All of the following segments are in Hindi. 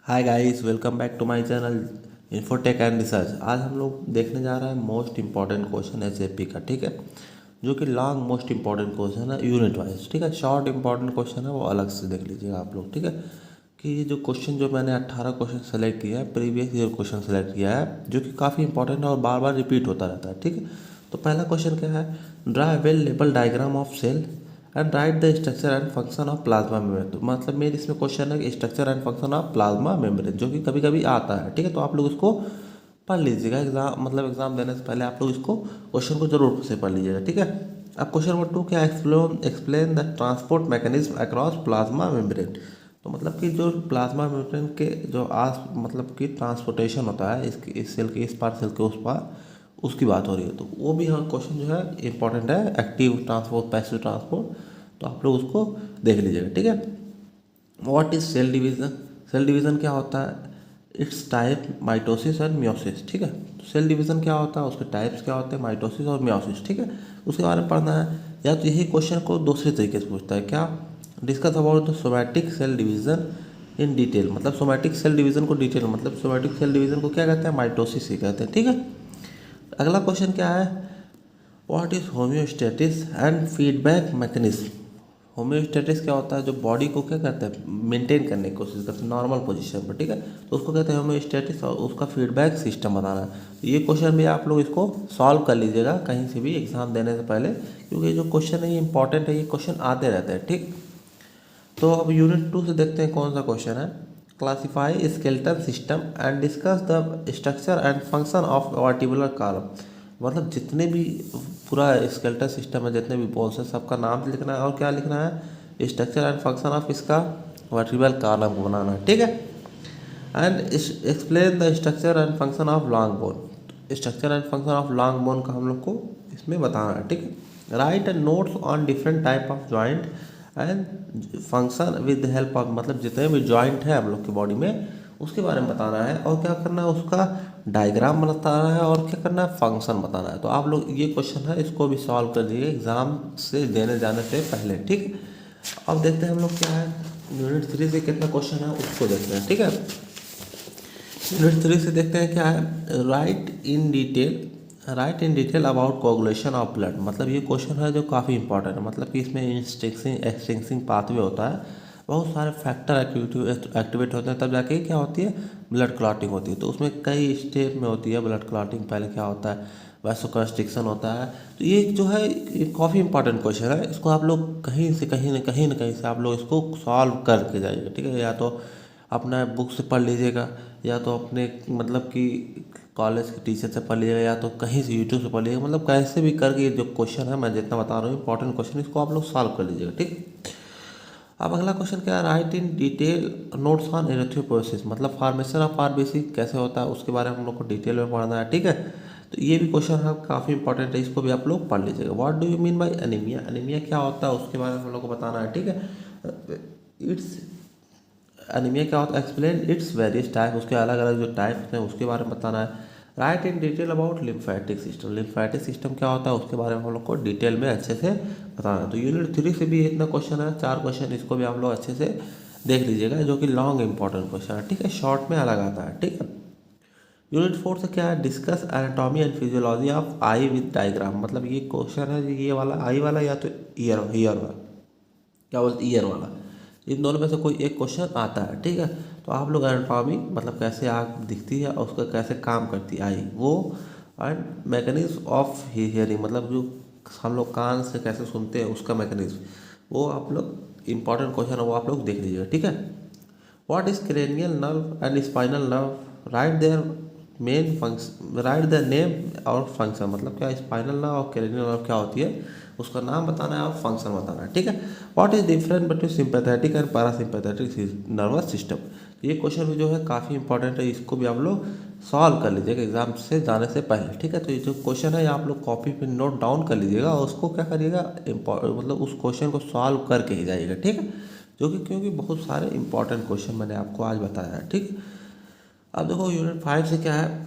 Hi guys, welcome back to my channel Infotech and research. आज हम लोग देखने जा रहे हैं मोस्ट इंपॉर्टेंट क्वेश्चन एसएपी का। ठीक है, जो कि लॉन्ग मोस्ट इंपॉर्टेंट क्वेश्चन है यूनिट वाइज। ठीक है, शॉर्ट इंपॉर्टेंट क्वेश्चन है वो अलग से देख लीजिएगा आप लोग। ठीक है, कि ये जो क्वेश्चन जो मैंने 18 क्वेश्चन सेलेक्ट किया है, प्रीवियस ईयर क्वेश्चन सेलेक्ट किया है, जो कि काफ़ी इंपॉर्टेंट है और बार बार रिपीट होता रहता है। ठीक है, तो पहला क्वेश्चन क्या है, draw well label diagram of cell and write the structure and function of plasma membrane. तो मतलब मेरे इसमें क्वेश्चन है कि structure and function of plasma membrane, जो कि कभी कभी आता है। ठीक है, तो आप लोग इसको पढ़ लीजिएगा। एग्जाम देने से पहले आप लोग इसको क्वेश्चन को जरूर से पढ़ लीजिएगा। ठीक है, अब क्वेश्चन नंबर 2 क्या, explain the transport mechanism across plasma membrane. तो मतलब कि जो प्लाज्मा मेम्ब्रेन के जो मतलब कि ट्रांसपोर्टेशन होता है इस सेल के इस पार, सेल के उस पार, उसकी बात हो रही है। तो वो भी हाँ क्वेश्चन जो है इंपॉर्टेंट है, एक्टिव ट्रांसपोर्ट पैसिव ट्रांसपोर्ट। तो आप लोग उसको देख लीजिएगा। ठीक है, what is cell division. Cell division क्या होता है, it's type mitosis and meiosis. ठीक है, तो सेल डिवीजन क्या होता है, उसके टाइप्स क्या होते हैं, माइटोसिस और मियोसिस। ठीक है, उसके बारे में पढ़ना है। या तो यही क्वेश्चन को दूसरे तरीके से पूछता है, क्या, discuss about the somatic cell division in detail. मतलब सोमैटिक सेल डिवीजन को डिटेल, मतलब सोमैटिक सेल डिवीजन को क्या कहते हैं, माइटोसिस ही कहते हैं। ठीक है, अगला क्वेश्चन क्या है, what is homeostasis and feedback mechanism. Homeostasis क्या होता है, जो बॉडी को क्या करता है, मेंटेन करने की कोशिश करते हैं नॉर्मल पोजीशन पर। ठीक है, तो उसको कहते हैं होम्योस्टेटिस, और उसका फीडबैक सिस्टम बताना है। तो ये क्वेश्चन भी आप लोग इसको सॉल्व कर लीजिएगा कहीं से भी एग्जाम देने से पहले, क्योंकि जो क्वेश्चन है ये इंपॉर्टेंट है, ये क्वेश्चन आते रहते हैं। ठीक, तो अब यूनिट 2 से देखते हैं कौन सा क्वेश्चन है, classify skeletal system and discuss the structure and function of vertebral column. मतलब जितने भी पूरा स्केलेटल सिस्टम है, जितने भी बोन्स हैं, सबका नाम लिखना है और क्या लिखना है, स्ट्रक्चर एंड फंक्शन ऑफ इसका वर्टिब्रल कॉलम को बनाना है। ठीक है, and explain the structure and function of long bone. Structure and function of long bone का हम लोग को इसमें बताना है। ठीक है, right and notes on different type of joint and function with the help of, मतलब जितने भी जॉइंट है हम लोग की बॉडी में उसके बारे में बताना है, और क्या करना है, उसका डायग्राम बताना है, और क्या करना है, फंक्शन बताना है। तो आप लोग ये क्वेश्चन है इसको भी सॉल्व कर लीजिए एग्जाम से देने जाने से पहले। ठीक है, अब देखते हैं हम लोग क्या है, यूनिट 3 से कितना क्वेश्चन है उसको देखते हैं। ठीक है, यूनिट 3 से देखते हैं क्या है, right in detail about coagulation of blood. मतलब ये क्वेश्चन है जो काफ़ी इंपॉर्टेंट है। मतलब कि इसमें एक्सटिंक्सिंग पाथवे होता है, बहुत सारे फैक्टर एक्टिवेट होते हैं, तब जाके क्या होती है, ब्लड क्लॉटिंग होती है। तो उसमें कई स्टेप में होती है ब्लड क्लॉटिंग। पहले क्या होता है, वैसोकंस्ट्रिक्शन होता है। तो ये जो है ये काफ़ी इंपॉर्टेंट क्वेश्चन है, इसको आप लोग कहीं से कहीं न कहीं से आप लोग इसको सॉल्व करके जाइएगा। ठीक है, या तो अपना बुक से पढ़ लीजिएगा, या तो अपने मतलब कि कॉलेज के टीचर से पढ़ लीजिएगा, या तो कहीं से यूट्यूब से पढ़ लीजिएगा। मतलब कैसे भी करके जो क्वेश्चन है मैं जितना बता रहा हूँ इंपॉर्टेंट क्वेश्चन, इसको आप लोग सॉल्व कर लीजिएगा। ठीक, अब अगला क्वेश्चन क्या है, right in detail notes on erythropoiesis. मतलब फॉर्मेशन ऑफ आरबीसी कैसे होता है उसके बारे में हम लोग को डिटेल में पढ़ना है। ठीक है, तो ये भी क्वेश्चन है काफ़ी इंपॉर्टेंट है, इसको भी आप लोग पढ़ लीजिएगा। What do you mean by anaemia, anaemia क्या होता है उसके बारे में हम लोग को बताना है। ठीक है, इट्स एनीमिया क्या होता है, एक्सप्लेन इट्स वेरियस टाइप, उसके अलग अलग जो टाइप्स हैं उसके बारे में बताना है। Right in detail about lymphatic system, lymphatic system क्या होता है उसके बारे में हम लोग को डिटेल में अच्छे से बताना है। तो यूनिट 3 से भी इतना क्वेश्चन है, 4 क्वेश्चन, इसको भी आप लोग अच्छे से देख लीजिएगा, जो कि लॉन्ग इंपॉर्टेंट क्वेश्चन है। ठीक है, शॉर्ट में अलग आता है। ठीक है, यूनिट 4 से क्या है, discuss anatomy and physiology of I with diagram. मतलब ये क्वेश्चन है ये वाला आई वाला, या तो ईयर वाला, क्या बोलते ईयर वाला, इन दोनों में से कोई एक क्वेश्चन आता है। ठीक है, तो आप लोग एनाटॉमी मतलब कैसे आँख दिखती है और उसका कैसे काम करती है आई वो, एंड मैकेनिज्म ऑफ हियरिंग, मतलब जो हम लोग कान से कैसे सुनते हैं उसका मैकेनिज्म, वो आप लोग इंपॉर्टेंट क्वेश्चन है वो आप लोग देख लीजिएगा। ठीक है, what is cranial nerve and spinal nerve, write their main function, write the name और फंक्शन। मतलब क्या स्पाइनल नर्व और क्रेनियल नर्व क्या होती है उसका नाम बताना है और फंक्शन बताना है। ठीक है, what is different between sympathetic and parasympathetic nervous system. ये क्वेश्चन भी जो है काफ़ी इंपॉर्टेंट है, इसको भी आप लोग सॉल्व कर लीजिएगा एग्जाम से जाने से पहले। ठीक है, तो ये जो क्वेश्चन है ये आप लोग कॉपी पे नोट डाउन कर लीजिएगा और उसको क्या करिएगा, मतलब उस क्वेश्चन को सॉल्व करके ही जाइएगा। ठीक है, जो कि क्योंकि बहुत सारे इंपॉर्टेंट क्वेश्चन मैंने आपको आज बताया है। ठीक, अब देखो यूनिट 5 से क्या है,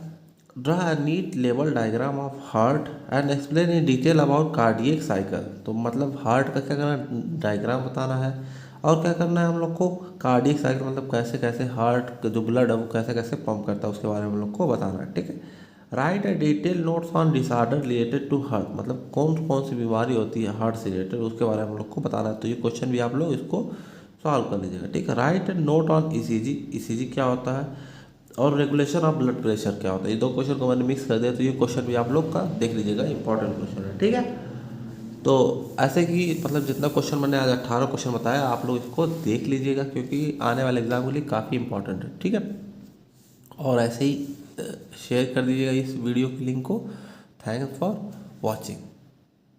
ड्रा अ नीट लेवल diagram of heart and explain in detail about cardiac cycle. तो मतलब हार्ट का क्या करना, डायग्राम बताना है, और क्या करना है हम लोग को, कार्डियक साइकिल मतलब कैसे कैसे हार्ट जो ब्लड है वो कैसे कैसे पंप करता है उसके बारे में हम लोग को बताना है, ठीक है। Write a detail notes on disorder related to heart, मतलब कौन कौन सी बीमारी होती है हार्ट से रिलेटेड उसके बारे में हम लोग को बताना है। तो ये क्वेश्चन भी आप लोग इसको सॉल्व कर लीजिएगा, ठीक है। Write A note on ECG, ECG क्या होता है और रेगुलेशन ऑफ ब्लड प्रेशर क्या होता है। ये दो क्वेश्चन को मैंने मिक्स कर दिया, तो ये क्वेश्चन भी आप लोग का देख लीजिएगा, इंपॉर्टेंट क्वेश्चन है, ठीक है। तो ऐसे कि मतलब जितना क्वेश्चन मैंने आज 18 क्वेश्चन बताया आप लोग इसको देख लीजिएगा, क्योंकि आने वाले एग्जाम के लिए काफ़ी इंपॉर्टेंट है, ठीक है। और ऐसे ही शेयर कर दीजिएगा इस वीडियो की लिंक को। Thanks for watching.